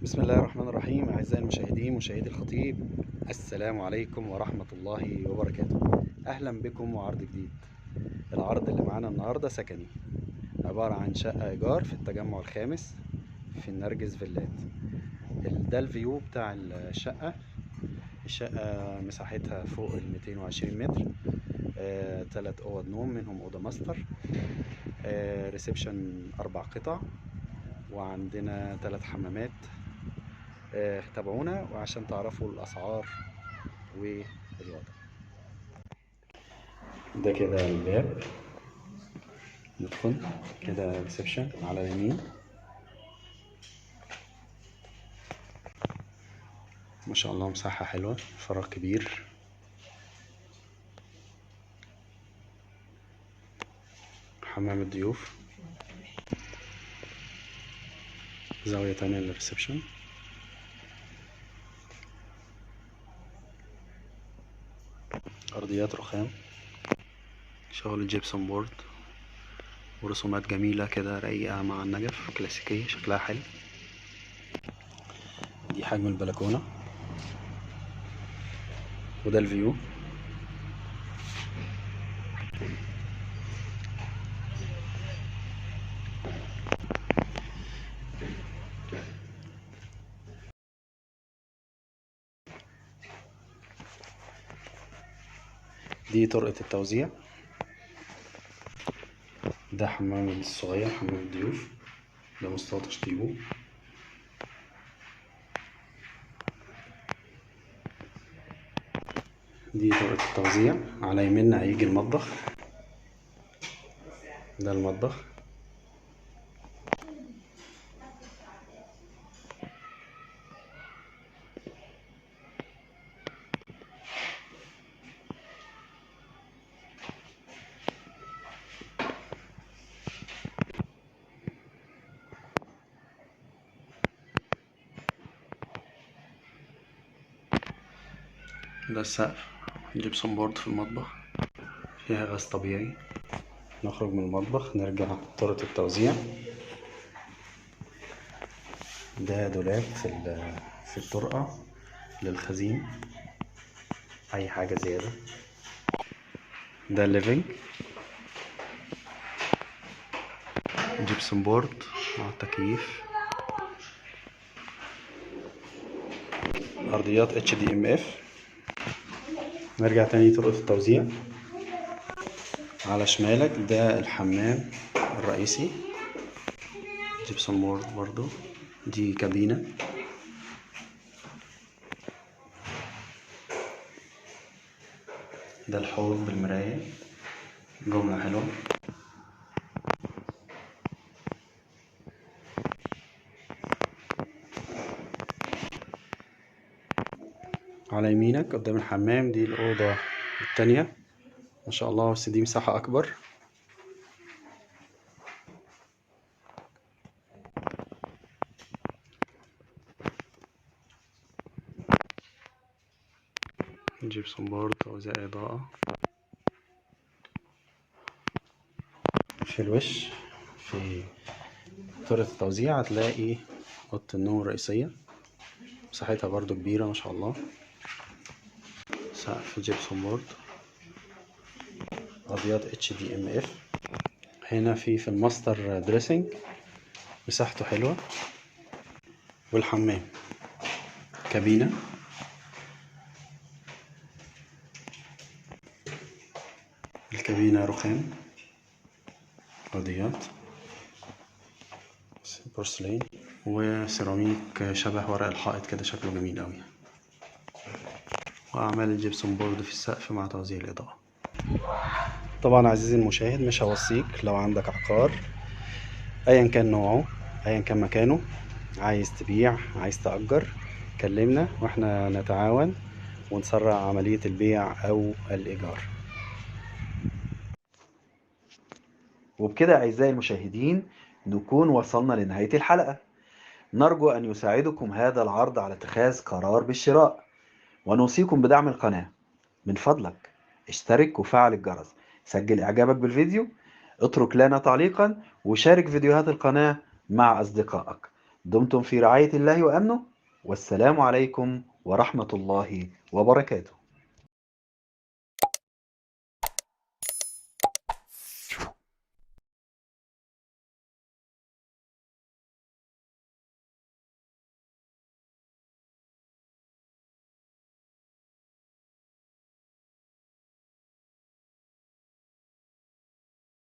بسم الله الرحمن الرحيم. أعزائي المشاهدين مشاهدي الخطيب، السلام عليكم ورحمة الله وبركاته. أهلا بكم وعرض جديد. العرض اللي معانا النهاردة سكني، عبارة عن شقة إيجار في التجمع الخامس في النرجس فيلات. ده الفيو بتاع الشقة. الشقة مساحتها فوق 220 متر. 3 أوض نوم، منهم أوضة ماستر. ريسبشن 4 قطع، وعندنا 3 حمامات. تابعونا وعشان تعرفوا الأسعار والوضع. ده كده الباب، ندخل كده ريسبشن على اليمين. ما شاء الله مساحة حلوة، فراغ كبير. حمام الضيوف، زاوية تانية للريسبشن. أرضيات رخام، شغل جيبسون بورد، ورسومات جميلة كده رايقة مع النجف، كلاسيكية شكلها حلو. دي حجم البلكونة، وده الفيو. دي طرقة التوزيع. ده حمام الصغير، حمام الضيوف، ده مستوى تشطيبه. دي طرقة التوزيع. على يميننا هيجي المطبخ، ده المطبخ. ده السقف، جبسون بورد في المطبخ، فيها غاز طبيعي. نخرج من المطبخ نرجع طرقة التوزيع. ده دولاب في الطرقة للخزين، أي حاجة زيادة. ده الليفينج، جبسون بورد مع التكييف. أرضيات HDMF. نرجع تاني طرقة التوزيع. على شمالك ده الحمام الرئيسي، جبسون بورد برضو. دي كابينة. ده الحوض بالمراية، جملة حلوة. على يمينك قدام الحمام دي الأوضة التانية، ما شاء الله، بس دي مساحة أكبر. جيبسون بورد، توزيع إضاءة. في الوش في طرقة التوزيع هتلاقي أوضة النوم الرئيسية، مساحتها برضو كبيرة ما شاء الله. سقف جيبسون بورد، أرضيات HDMF. هنا في الماستر دريسنج، مساحته حلوة. والحمام كابينة. الكابينة رخام، أرضيات بورسلين وسيراميك شبه ورق الحائط كده، شكله جميل أوي. وأعمال الجبسون بورد في السقف مع توزيع الإضاءة. طبعا عزيزي المشاهد، مش هوصيك لو عندك عقار أيا كان نوعه، أيا كان مكانه، عايز تبيع، عايز تأجر، كلمنا واحنا نتعاون ونسرع عملية البيع أو الإيجار. وبكده أعزائي المشاهدين نكون وصلنا لنهاية الحلقة. نرجو أن يساعدكم هذا العرض على اتخاذ قرار بالشراء، ونوصيكم بدعم القناة. من فضلك اشترك وفعل الجرس، سجل إعجابك بالفيديو، اترك لنا تعليقا، وشارك فيديوهات القناة مع أصدقائك. دمتم في رعاية الله وأمنه، والسلام عليكم ورحمة الله وبركاته.